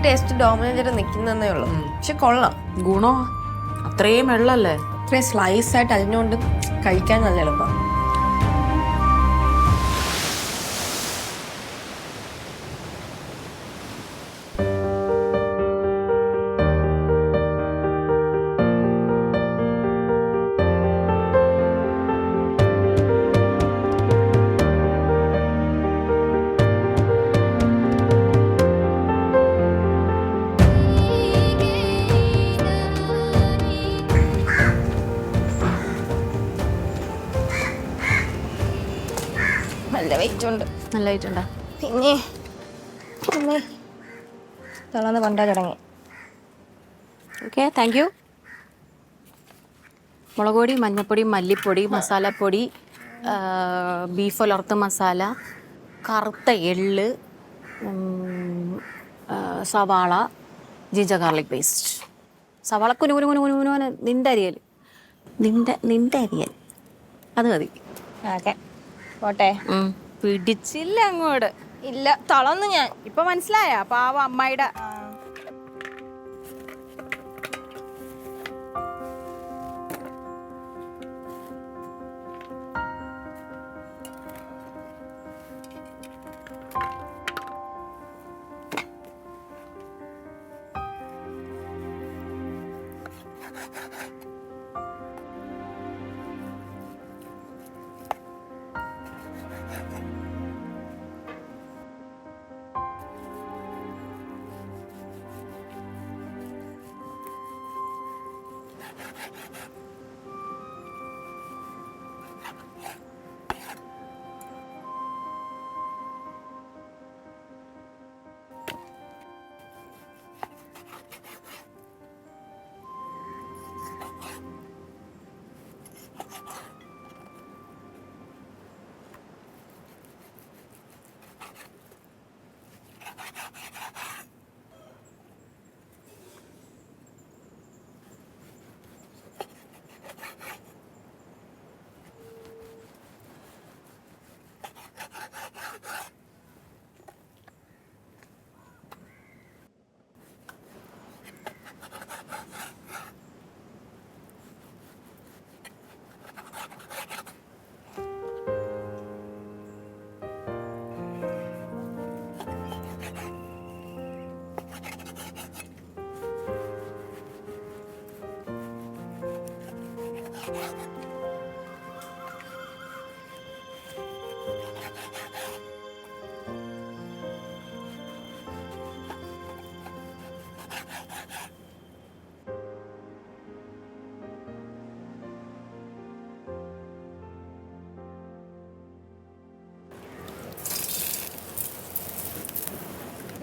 Taste dominate നിൽക്കുന്നതേ ഉള്ളൂ. പക്ഷെ കൊള്ളാം. ഗുണോ അത്രയും വെള്ളല്ലേ. ഇത്രയും സ്ലൈസ് ആയിട്ട് അതിനോണ്ട് കഴിക്കാൻ നല്ല എളുപ്പം. നല്ല വെയിറ്റ് ഉണ്ട്. നല്ലതായിട്ടുണ്ടോ? പിന്നെ തളർന്ന് പണ്ടാ തുടങ്ങി. Okay, thank you. മുളക് പൊടി, മഞ്ഞൾപ്പൊടി, മല്ലിപ്പൊടി, മസാലപ്പൊടി, ബീഫ് ഉലർത്ത മസാല, കറുത്ത എള്ള്, സവാള, ജിഞ്ചർ ഗാർലിക് പേസ്റ്റ്. സവാള കുനുകുനുകുനുകുനുകുനുകുന നിൻ്റെ അരിയൽ, നിൻ്റെ അരിയൽ അത് മതി. ഓക്കെ പോട്ടെ. പിടിച്ചില്ല അങ്ങോട്ട്. ഇല്ല, തളർന്ന് ഞാൻ. ഇപ്പൊ മനസ്സിലായ പാവ അമ്മായിയുടെ.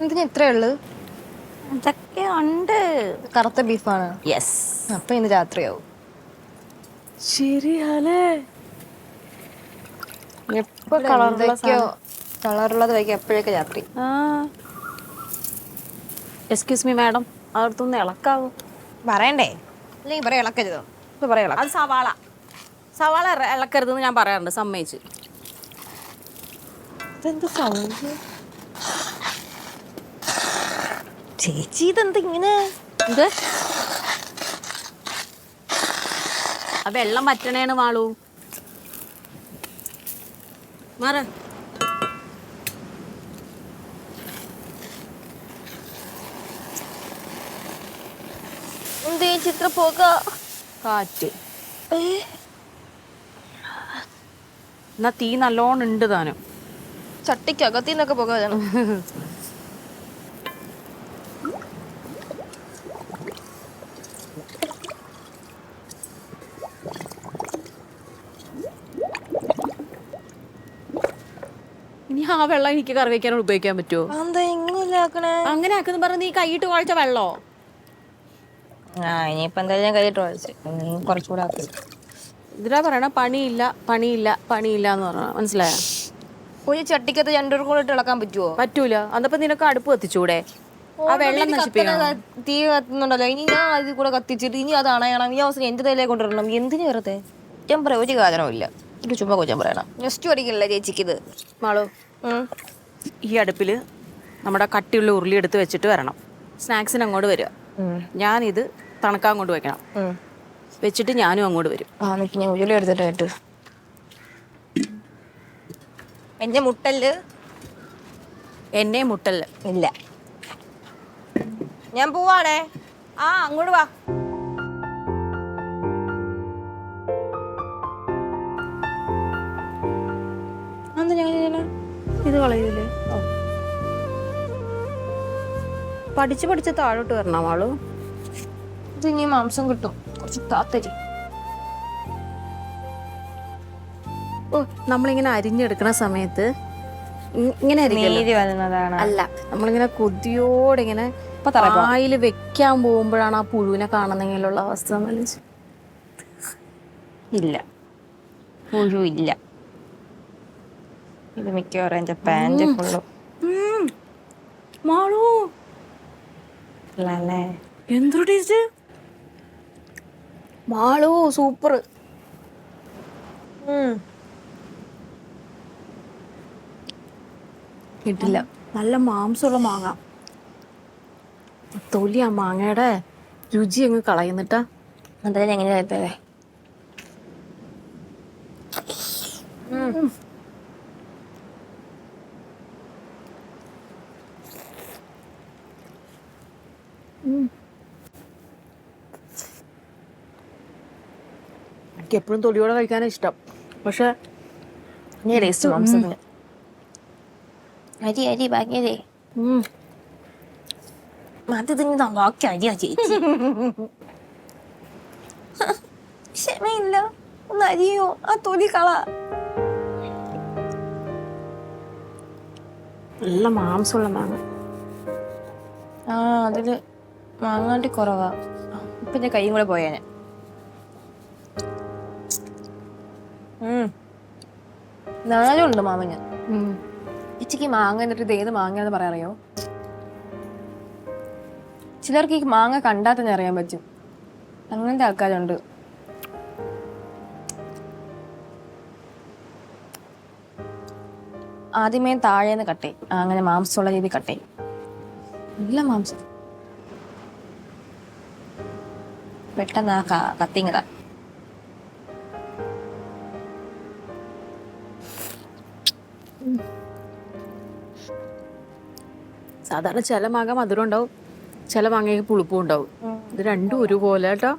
എന്തിനാ ഇത്രേ ഉള്ളു? ഇതൊക്കെ ഉണ്ട്. കറുത്ത ബീഫാണ്. യെസ്. അപ്പൊ ഇന്ന് രാത്രിയാവും. ശരിയല്ലേ? കളറുള്ളത് വയ്ക്കും എപ്പോഴൊക്കെ രാത്രി. എക്സ്ക്യൂസ് മീ മാഡം, അവിടുത്തെ ഇളക്കാവോ? പറയണ്ടേ? അല്ലെങ്കിൽ പറയാം ഇളക്കരുതോ? ഇപ്പൊ പറയാം. അത് സവാള സവാള ഇളക്കരുതെന്ന് ഞാൻ പറയാറുണ്ട്, സമ്മതിച്ച്. ഇതെന്ത് സൗണ്ട്? ചേച്ചി ഇതെന്ത് ഇങ്ങനെ? ഇത് ആ വെള്ളം വറ്റണേണ് മാളു. മാറ. എന്ത് ചിത്ര പോക? കാറ്റ്. എന്നാ തീ നല്ലോണം ഉണ്ട് താനും. ചട്ടിക്കകത്തിന്നൊക്കെ പോകാതാണ്. ഇനി ആ വെള്ളം എനിക്ക് കറി വെക്കാനോട് ഉപയോഗിക്കാൻ പറ്റുമോ? അങ്ങനെ ആക്കുന്ന പറഞ്ഞ നീ കൈയിട്ട് കുഴച്ച വെള്ളോ? ഇനിയിപ്പോ എന്തായാലും ഞാൻ കൈയിട്ട് കുഴച്ച് കുറച്ചുകൂടെ ആക്കി. ഇതിനാ പറയണ പണിയില്ല പണിയില്ല പണിയില്ല എന്ന് പറഞ്ഞ മനസ്സിലായോ? ഒരു ചട്ടിക്കകത്ത് രണ്ടു കൂടെ ഇട്ട് ഇളക്കാൻ പറ്റുമോ? പറ്റൂല. അതപ്പോ നിനക്ക് അടുപ്പ് കത്തിച്ചൂടെ? ആ വെള്ളം നശിപ്പിക്കണം. തീ കത്തുന്നുണ്ടല്ലോ, ഇനി ഞാൻ അതിൽ കൂടെ കത്തിച്ചിട്ട് ഇനി അത് അണയണം. ഈ അവസരം എന്റെ തലയിലേക്ക് കൊണ്ടുവരണം. എന്തിനു വെറുതെ? ഞാൻ പറയാം, ഒരു കാരണവും ഇല്ല. ഇത് ചുമ്മാ കുറ്റം പറയണം. നെക്സ്റ്റ് പഠിക്കില്ല ചേച്ചിക്ക് ഇത്. മാളു, ഈ അടുപ്പിൽ നമ്മുടെ കട്ടിയുള്ള ഉരുളി എടുത്ത് വെച്ചിട്ട് വരണം. സ്നാക്സിന് അങ്ങോട്ട് വരിക. ഞാനിത് തണുക്കാൻ കൊണ്ട് വെക്കണം. വെച്ചിട്ട് ഞാനും അങ്ങോട്ട് വരും. നിക്ക് ഞാൻ ഉരുളി എടുത്തിട്ട് എന്റെ മുട്ടല് എന്നെ മുട്ടല് ഇല്ല. ഞാൻ പോവാണേ. അങ്ങോട്ട് വാ. എന്താ ഞങ്ങൾ ഇത് കളയൂലേ? പഠിച്ച് താഴോട്ട് വരണം ആളു. ഇത് ഇനി മാംസം കിട്ടും, കുറച്ച് കാത്തരി. നമ്മളിങ്ങനെ അരിഞ്ഞെടുക്കുന്ന സമയത്ത് ഇങ്ങനെ വരുന്നതാണ്. അല്ല, നമ്മളിങ്ങനെ കൊതിയോടെ ഇങ്ങനെ വായിൽ വെക്കാൻ പോകുമ്പോഴാണ് ആ പുഴുവിനെ കാണുന്നെങ്കിലുള്ള അവസ്ഥ. ഇല്ല, പുഴു ഇല്ല. ഇത് മിക്കവാറും എന്റെ പാന്റ് ഫുള്ളും. മാളു, എന്തൊരു ടേസ്റ്റ് മാളു, സൂപ്പർ. കിട്ടില്ല. നല്ല മാംസമുള്ള മാങ്ങ. തൊലി ആ മാങ്ങയുടെ രുചി അങ്ങ് കളയുന്നിട്ടാ. അതെ, എങ്ങനെ കഴിത്തേ? എനിക്ക് എപ്പോഴും തൊലിയോടെ കഴിക്കാനാണ് ഇഷ്ടം. പക്ഷെ ടേസ്റ്റ് മാംസത്തിന്. അരി ബാക്കിയതേ അത് തിന്ന് ബാക്കി അരിയാ ചേച്ചി. ക്ഷമയില്ല, ഒന്ന് അരിയോ, ആ തൊലി കള. നല്ല മാംസമുള്ള മാങ്ങ. അതില് മാങ്ങാണ്ടി കുറവാ. ഇപ്പൊ ഞാൻ കൈയും കൂടെ പോയേനെ. നാലുണ്ട് മാമന്. ചേച്ചിക്ക് മാങ്ങ എന്നിട്ട് ഇത് ഏത് മാങ്ങയാന്ന് പറയാറിയോ? ചിലർക്ക് ഈ മാങ്ങ കണ്ടാൽ തന്നെ അറിയാൻ പറ്റും. അങ്ങനത്തെ ആൾക്കാരുണ്ട്. ആദ്യമേ താഴേന്ന് കട്ടേ, അങ്ങനെ മാംസമുള്ള രീതി കട്ടേ. നല്ല മാംസം. പെട്ടെന്ന് ആ കത്തിങ്ങതാ. സാധാരണ ചില മാങ്ങ മധുരം ഉണ്ടാവും, ചില മാങ്ങയ്ക്ക് പുളിപ്പും ഉണ്ടാവും. ഇത് രണ്ടും ഒരുപോലെ കേട്ടോ.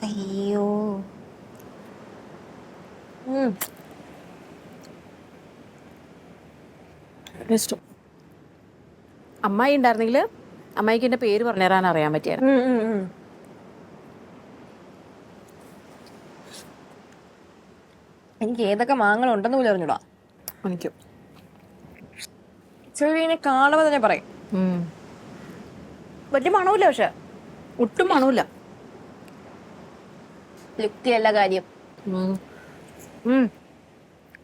അയ്യോ, ഇഷ്ടം. അമ്മായി ഉണ്ടായിരുന്നെങ്കിൽ അമ്മായിക്ക് എന്റെ പേര് പറഞ്ഞു തരാൻ അറിയാൻ പറ്റിയാണ്. എനിക്ക് ഏതൊക്കെ മാങ്ങകൾ ഉണ്ടെന്ന് പോലും അറിഞ്ഞൂടാ. എനിക്കും ചെറിയ കാണുമ്പോൾ തന്നെ പറയും. വലിയ മണമില്ല, പക്ഷെ ഒട്ടും മണമില്ല. യുക്തിയല്ല കാര്യം.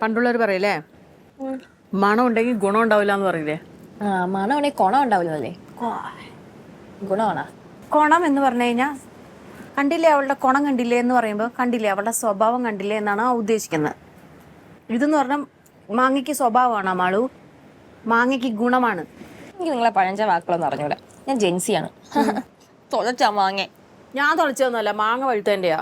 പണ്ടുള്ളവർ പറയില്ലേ, മണം ഉണ്ടെങ്കിൽ ഗുണം ഉണ്ടാവില്ല എന്ന് പറയില്ലേ? മണം ഉണ്ടെങ്കിൽ കുണം ഉണ്ടാവില്ലല്ലേ? ഗുണമാണോ? കുണം എന്ന് പറഞ്ഞു കഴിഞ്ഞാൽ കണ്ടില്ലേ അവളുടെ കുണം കണ്ടില്ലേ എന്ന് പറയുമ്പോൾ കണ്ടില്ലേ അവളുടെ സ്വഭാവം കണ്ടില്ലേ എന്നാണ് ഉദ്ദേശിക്കുന്നത്. ഇതെന്ന് പറഞ്ഞാൽ മാങ്ങയ്ക്ക് സ്വഭാവമാണ് മാളു, മാങ്ങയ്ക്ക് ഗുണമാണ്. എനിക്ക് നിങ്ങളെ പഴഞ്ച വാക്കുകളൊന്നും അറിഞ്ഞൂല. ഞാൻ ജെൻസിയാണ്. തൊലച്ചാ മാങ്ങ. ഞാൻ തൊളിച്ചതൊന്നുമല്ല, മാങ്ങ വഴുത്തേന്റെയാ.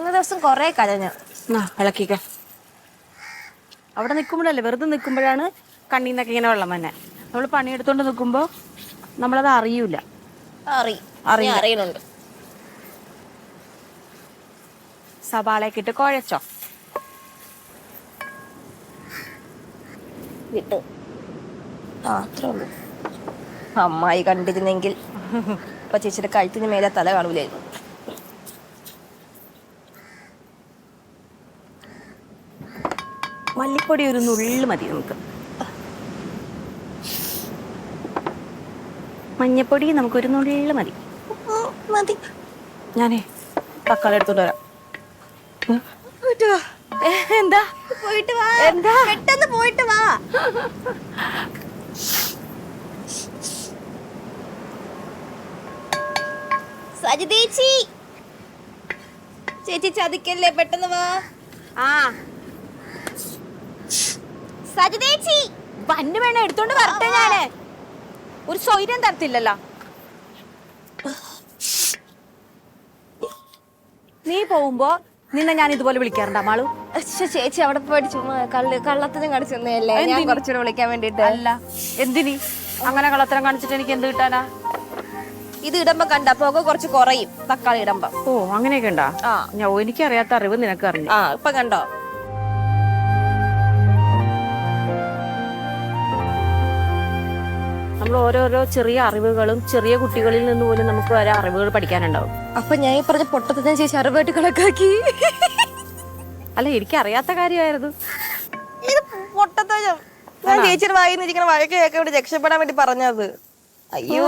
ഇന്ന ദിവസം കൊറേ കരഞ്ഞു. ഇളക്കിക്ക. അവിടെ നിൽക്കുമ്പോഴല്ലേ, വെറുതെ നിൽക്കുമ്പോഴാണ് കണ്ണീന്നൊക്കെ ഇങ്ങനെ വെള്ളം തന്നെ. നമ്മൾ പണിയെടുത്തോണ്ട് നിൽക്കുമ്പോൾ നമ്മളത് അറിയൂല. അറിയുന്നുണ്ട്. സവാളയൊക്കെ ഇട്ട് കുഴച്ചോ. വിട്ടു. ആ അത്രേ ഉള്ളൂ. അമ്മായി കണ്ടിരുന്നെങ്കിൽ ഇപ്പൊ ചേച്ചിയുടെ കഴുത്തിന് മേലെ തല കാണൂലായിരുന്നു. മല്ലിപ്പൊടി ഒരു നുള്ളു മതി നമുക്ക്. മഞ്ഞപ്പൊടി നമുക്കൊരു നുള്ളു മതി. മതി. ഞാനേ തക്കാളി എടുത്തോണ്ട് വരാം. പോയിട്ട് വാ. എന്താ? പോയിട്ട് വാ. എന്താ? പെട്ടെന്ന് പോയിട്ട് വാ. സജിതേച്ചി, ചേച്ചി ചതിക്കല്ലേ, പെട്ടെന്ന് വാ. ആ സജിതേച്ചി പന്ന് വേണം എടുത്തോണ്ട് വരട്ടെ. ഞാന് ഒരു സ്വൈര്യം തരത്തില്ലല്ലോ. നീ പോകുമ്പോ നിന്നെ ഞാൻ ഇതുപോലെ വിളിക്കാറുണ്ടാ മാളു? ചേച്ചി അവിടെ പോയിട്ട് ചുമ്മാ കള്ളത്തിനും കടിച്ചെന്നല്ലേ ഞാൻ കുറച്ചുകൂടെ വിളിക്കാൻ വേണ്ടിട്ട്. അല്ല എന്തിനി അങ്ങനെ കള്ളത്തരം കാണിച്ചിട്ട് എനിക്ക് എന്ത് കിട്ടാനാ? ഇത് ഇടുമ്പോ കണ്ട പുക കുറച്ച് കുറയും തക്കാളി ഇടുമ്പോ. ഓ അങ്ങനെയൊക്കെ ഉണ്ടാ? ആ എനിക്കറിയാത്ത അറിവ് നിനക്ക് അറിഞ്ഞു. ആ ഇപ്പൊ കണ്ടോ? നമ്മൾ ഓരോരോ ചെറിയ അറിവുകളും ചെറിയ കുട്ടികളിൽ നിന്ന് പോലും നമുക്ക് ഓരോ അറിവുകൾ പഠിക്കാനുണ്ടാവും. അപ്പൊ ഞാൻ ഈ പറഞ്ഞ പൊട്ടത്തിന് ചേച്ചി അറിവായിട്ട് കണക്കാക്കി. അല്ല എനിക്ക് അറിയാത്ത കാര്യമായിരുന്നു. ഇത് പൊട്ടത്തരം. ഞാൻ ചേച്ചിയുടെ വായിന്നിരിക്കണ വഴക്ക് കേൾക്കാൻ വേണ്ടി രക്ഷപ്പെടാൻ വേണ്ടി പറഞ്ഞത്. അയ്യോ,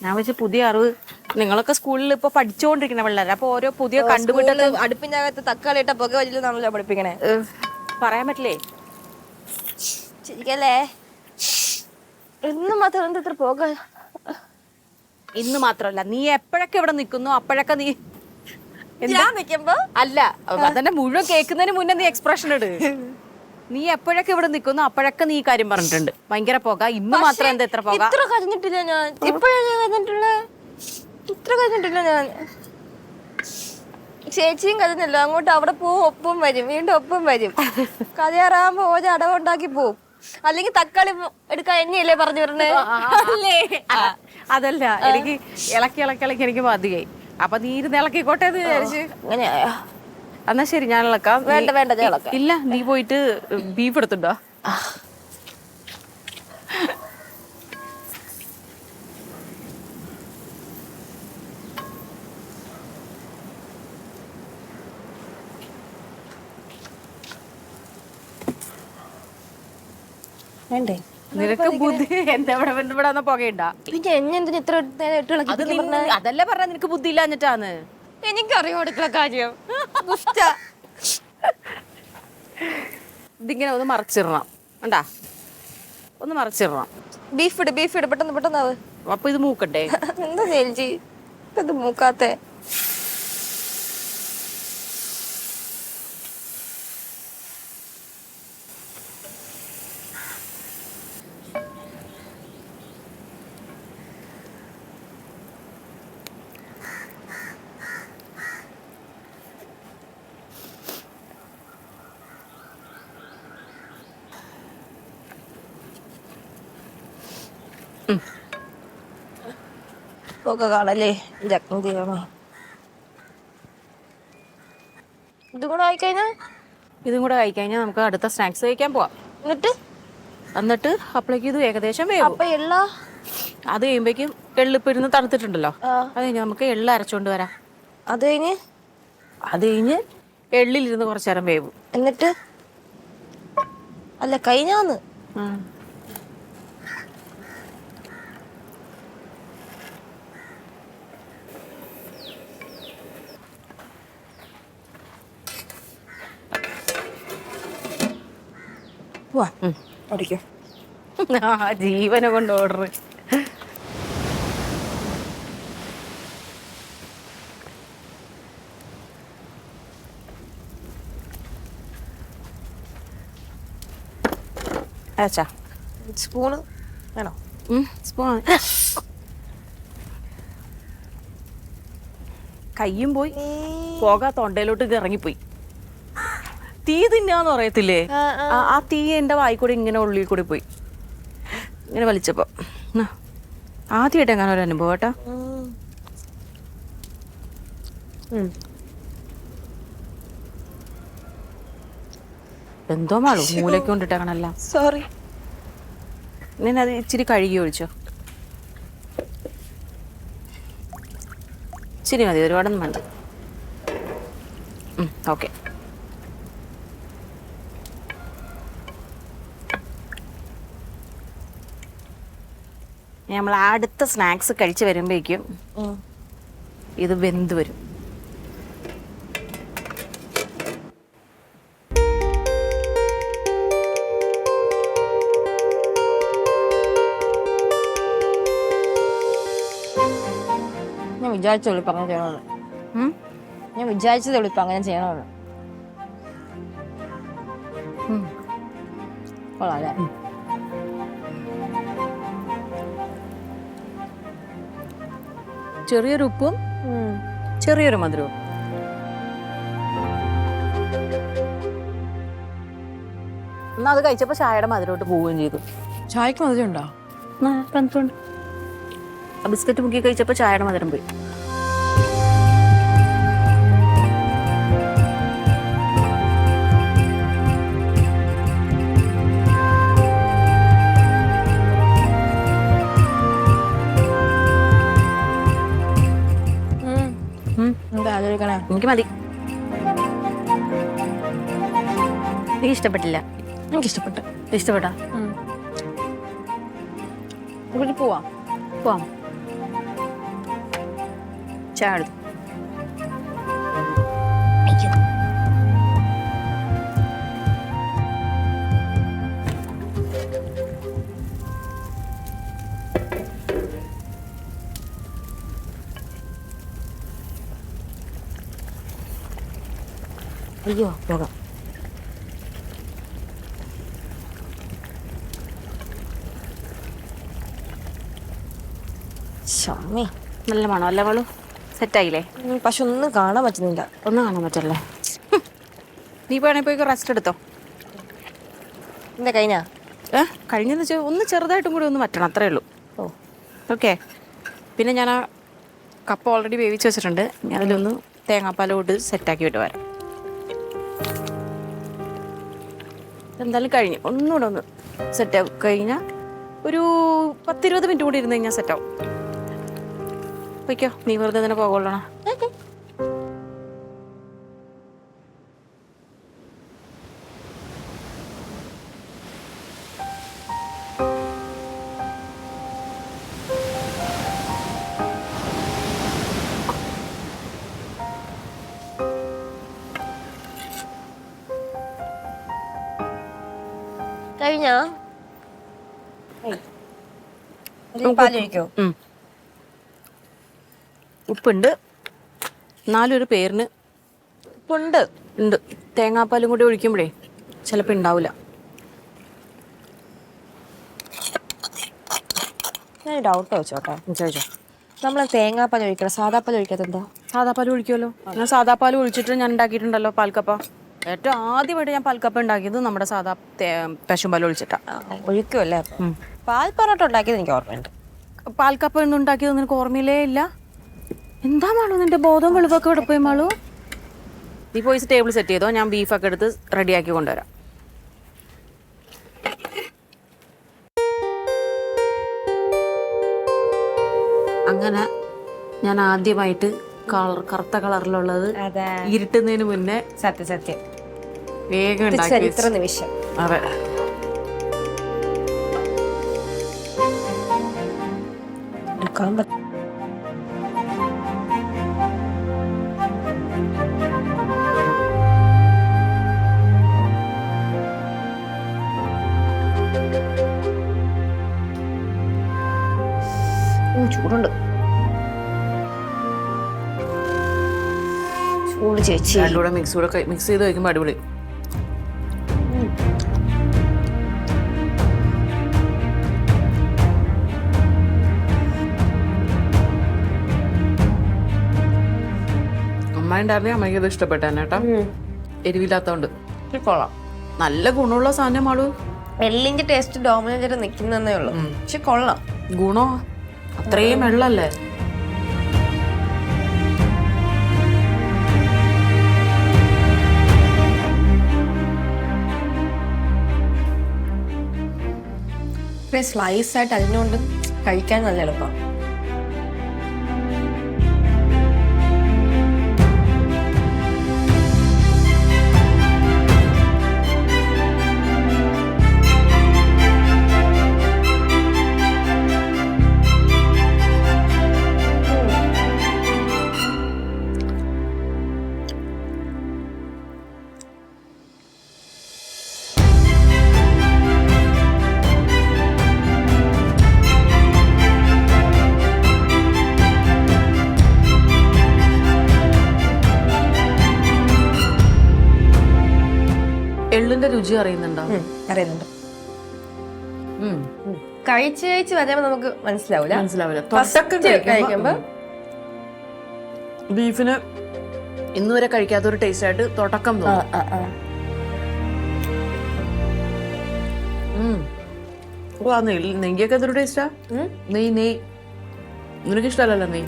ഞാൻ വെച്ച പുതിയ അറിവ്. നിങ്ങളൊക്കെ സ്കൂളിൽ ഇപ്പൊ പഠിച്ചുകൊണ്ടിരിക്കുന്ന പിള്ളേർ, അപ്പൊ ഓരോ പുതിയ കണ്ടുപിടുത്ത. അടുപ്പിന്റെ അകത്ത് തക്കാളി ഇട്ട പുക വലിയതാണല്ലോ പഠിപ്പിക്കണേ. പറയാൻ പറ്റില്ലേ? ശരിക്കല്ലേ? ഇന്ന് മാത്രം എന്താ ഇത്ര പോക? ഇന്ന് മാത്രല്ല, നീ എപ്പോഴൊക്കെ ഇവിടെ നിൽക്കുന്നു അപ്പോഴൊക്കെ നീ ഞാൻ നിൽക്കുമ്പോ അല്ല അതന്നെ മുഴുവൻ കേൾക്കുന്നതിന് മുന്നേ നീ എക്സ്പ്രഷൻ ഇട്. നീ എപ്പോഴൊക്കെ ഇവിടെ നിൽക്കുന്നു അപ്പോഴൊക്കെ നീ കാര്യം പറഞ്ഞിട്ടുണ്ട്. ഭയങ്കര പോക. ഇന്ന് മാത്രം എന്താ എത്ര പോക? ഇത്ര കരഞ്ഞിട്ടില്ല ഞാൻ. ഇപ്പോഴാണ് ഞാൻ കരഞ്ഞിട്ടുള്ള. ഇത്ര കരഞ്ഞിട്ടില്ല ഞാൻ. ചേച്ചിയും കരഞ്ഞല്ലോ. അങ്ങോട്ട് അവിടെ പോവും, ഒപ്പം വരും, വീണ്ടും ഒപ്പം വരും. കഥയാറാകുമ്പോ ഓരോ അടവുണ്ടാക്കി പോവും. അല്ലെങ്കിൽ തക്കാളി എടുക്കാൻ എന്നെയല്ലേ പറഞ്ഞു വരണേ? അതല്ല, എനിക്ക് ഇളക്കി ഇളക്കി ഇളക്കി എനിക്ക് മതിയായി. അപ്പൊ നീ ഇരുന്ന് ഇളക്കിക്കോട്ടെ എന്ന് വിചാരിച്ച്. അങ്ങനെയാ? എന്നാ ശരി, ഞാൻ ഇളക്കാം. വേണ്ട വേണ്ട, ഞാൻ ഇളക്കാം. ഇല്ല, നീ പോയിട്ട് ബീഫ് എടുത്തുണ്ടോ? വേണ്ടേ? നിനക്ക് ബുദ്ധി എന്താ ഇവിടെ പുകയുണ്ടാ? പിന്നെ എന്നെ എന്തിനാ ഇത്ര അതല്ലേ പറഞ്ഞ നിനക്ക് ബുദ്ധി ഇല്ലാഞ്ഞിട്ടാന്ന്. എനിക്കറിയാം അടുക്കള കാര്യം. ഇതിങ്ങനെ ഒന്ന് മറച്ചിടണം. കണ്ടാ, ഒന്ന് മറച്ചിടണം. ബീഫ് ഇട്, ബീഫ് ഇട്, പെട്ടെന്ന് പെട്ടെന്നാവ്. അപ്പൊ ഇത് മൂക്കട്ടെ? എന്താ ചേച്ചി ഇത് മൂക്കാത്തെ? ഒക്കെ കാണല്ലേ ജഗ്നദീപമേ. ഇതും കൂടെ ആയിക്കഴിഞ്ഞാ ഇതും കൂടെ കഴിക്കഴിഞ്ഞാൽ നമുക്ക് അടുത്ത സ്നാക്സ് കഴിക്കാൻ പോവാം. എന്നിട്ട് അപ്പോഴേക്കും ഇത് ഏകദേശം വേവും. അപ്പൊ എള്ള അത് കഴിയുമ്പോഴേക്കും എള്ളിപ്പ് ഇരുന്ന് തണുത്തിട്ടുണ്ടല്ലോ. അത് കഴിഞ്ഞ് നമുക്ക് എള്ള് അരച്ചോണ്ട് വരാം. അത് കഴിഞ്ഞ് എള്ളിലിരുന്ന് കുറച്ചു നേരം വേവും. എന്നിട്ട് അല്ല കഴിഞ്ഞാന്ന് ഓടിക്കോ. ജീവനെ കൊണ്ട് ഓർഡർ. അച്ഛാ സ്പൂണ് വേണോ? സ്പൂൺ. കയ്യും പോയി, പോകാ തൊണ്ടയിലോട്ട് ഇറങ്ങിപ്പോയി. തീ തിന്നാന്ന് പറയത്തില്ലേ, ആ തീ എന്റെ വായിക്കൂടെ ഇങ്ങനെ ഉള്ളിൽ കൂടി പോയി. ഇങ്ങനെ വലിച്ചപ്പോ ആദ്യമായിട്ട് എങ്ങനെ ഒരു അനുഭവം. കേട്ടോ, എന്തോ മാളു മൂലയ്ക്ക് കൊണ്ടിട്ടേക്കണല്ല. സോറി. നിന്നത് ഇച്ചിരി കഴുകി ഒഴിച്ചോ. ഇച്ചിരി മതി, ഒരുപാടൊന്നും വേണ്ട. ഓക്കെ. നമ്മൾ അടുത്ത സ്നാക്സ് കഴിച്ച് വരുമ്പോഴേക്കും ഇത് വെന്ത് വരും. ഞാൻ വിചാരിച്ച വിളിപ്പം അങ്ങനെ ചെയ്യണമെന്ന്. ഞാൻ വിചാരിച്ചത് വിളിപ്പം അങ്ങനെ ചെയ്യണമെന്ന്. കൊള്ളാം അല്ലേ? ചെറിയൊരു ഉപ്പും ചെറിയൊരു മധുരവും. എന്നാൽ അത് കഴിച്ചപ്പോൾ ചായയുടെ മധുരമായിട്ട് പോവുകയും ചെയ്തു. ചായക്ക് മധുരം ഉണ്ടോ? തണുപ്പുണ്ട്. ബിസ്ക്കറ്റ് മുക്കി കഴിച്ചപ്പോൾ ചായയുടെ മധുരം പോയി. എനിക്ക് മതി. എനിക്ക് ഇഷ്ടപ്പെട്ടില്ല. എനിക്കിഷ്ടപ്പെട്ടു. ഇഷ്ടപ്പെട്ടാ? പോവാം. പോവാം. ചായ എടുത്തു. അയ്യോ പോകാം. ഷമ്മി നല്ല മണോ അല്ലേ മോളു? സെറ്റായില്ലേ? പക്ഷെ ഒന്നും കാണാൻ പറ്റുന്നില്ല. ഒന്നും കാണാൻ പറ്റല്ലേ? നീ വേണേ പോയി റെസ്റ്റ് എടുത്തോ. എന്താ കഴിഞ്ഞാ? കഴിഞ്ഞെന്ന് വെച്ചാൽ ഒന്ന് ചെറുതായിട്ടും കൂടി ഒന്ന് പറ്റണം, അത്രേ ഉള്ളൂ. ഓക്കെ. പിന്നെ ഞാൻ ആ കപ്പ ഓൾറെഡി വേവിച്ച് വെച്ചിട്ടുണ്ട്. ഞാനതിലൊന്ന് തേങ്ങാപ്പാലോട്ട് സെറ്റാക്കി വിട്ട് വരാം. എന്തായാലും കഴിഞ്ഞു. ഒന്നുകൂടെ ഒന്ന് സെറ്റാവും. കഴിഞ്ഞാൽ ഒരു 10-20 മിനിറ്റ് കൂടി ഇരുന്ന് കഴിഞ്ഞാൽ സെറ്റാവും. വയ്ക്കോ, നീ വെറുതെ തന്നെ പോകൊള്ളണം. കഴിഞ്ഞാ? പാലൊഴിക്കോ? ഉപ്പുണ്ട്, എന്നാലും ഒരു പേരിന് ഉപ്പുണ്ട്. ഉണ്ട്. തേങ്ങാപ്പാലും കൂടി ഒഴിക്കുമ്പോഴേ ചിലപ്പോൾ ഉണ്ടാവില്ല. ഞാൻ ഡൗട്ട് വെച്ചോട്ടെ. ചോദിച്ചോ. നമ്മൾ തേങ്ങാപ്പാൽ ഒഴിക്കണം, സാദാപ്പാൽ ഒഴിക്കാത്ത എന്താ? സാദാപ്പാൽ ഒഴിക്കുമല്ലോ. ഞാൻ സാദാപ്പാൽ ഒഴിച്ചിട്ട് ഞാൻ ഉണ്ടാക്കിയിട്ടുണ്ടല്ലോ പാൽക്കപ്പ. ഏറ്റവും ആദ്യമായിട്ട് ഞാൻ പാൽക്കപ്പ ഉണ്ടാക്കിയത് നമ്മുടെ സാദാ പശുമ്പാൽ ഒഴിച്ചിട്ടാണ്. ഒഴിക്കുമല്ലേ? പാൽ പൊറോട്ട ഉണ്ടാക്കിയത് എനിക്ക് ഓർമ്മയുണ്ട്. പാൽക്കപ്പ ഒന്നും ഉണ്ടാക്കിയത് നിനക്ക് ഓർമ്മയിലേ ഇല്ല? എന്താ മാളു നിന്റെ ബോധം വെളിവൊക്കെ ഇവിടെ പോയി മാളു? നീ പോയി ടേബിൾ സെറ്റ് ചെയ്തോ, ഞാൻ ബീഫൊക്കെ എടുത്ത് റെഡിയാക്കി കൊണ്ടുവരാം. അങ്ങനെ ഞാൻ ആദ്യമായിട്ട് കറുത്ത കളറിലുള്ളത് ഇരുട്ടുന്നതിന് മുന്നേ സത്യം വേഗം ചരിത്ര നിമിഷം. അതെ. ചൂടുണ്ട്. ചൂട് ചേച്ചി. രണ്ടുകൂടെ മിക്സ് ചെയ്ത് കഴിക്കുമ്പോൾ അടിപൊളി. അമ്മ ഉണ്ടായിരുന്നേ അമ്മയ്ക്ക് ഇത് ഇഷ്ടപ്പെട്ടന്നെ കേട്ടോ. എരിവില്ലാത്തോണ്ട് കൊള്ളാം. നല്ല ഗുണമുള്ള സാധനമാളൂ. എള്ളിന്റെ ടേസ്റ്റ് ഡോമിനേറ്റ് നിൽക്കുന്നേ ഉള്ളൂ, പക്ഷെ കൊള്ളാം. ഗുണോ അത്രയും വെള്ളല്ലേ. സ്ലൈസ് ആയിട്ട് അതിനോണ്ട് കഴിക്കാൻ നല്ല എളുപ്പം. എള്ളിന്റെ രുചി അറിയുന്നുണ്ടോ? അറിയുന്നുണ്ട്. കഴിച്ച് കഴിച്ച് വരുമ്പോ നമുക്ക് മനസ്സിലാവില്ല. കഴിക്കുമ്പോ ബീഫിന് ഇന്നുവരെ കഴിക്കാത്തൊരു ടേസ്റ്റ് ആയിട്ട് തുടക്കം തോന്നും. നെയ്യൊക്കെ എന്തൊരു ടേസ്റ്റാ. നെയ് നിനക്ക് ഇഷ്ടമല്ലല്ലോ നെയ്.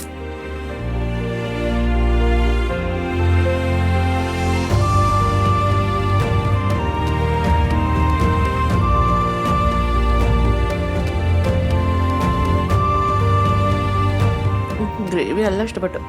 ഗ്രേവി നല്ല ഇഷ്ടപ്പെട്ടു.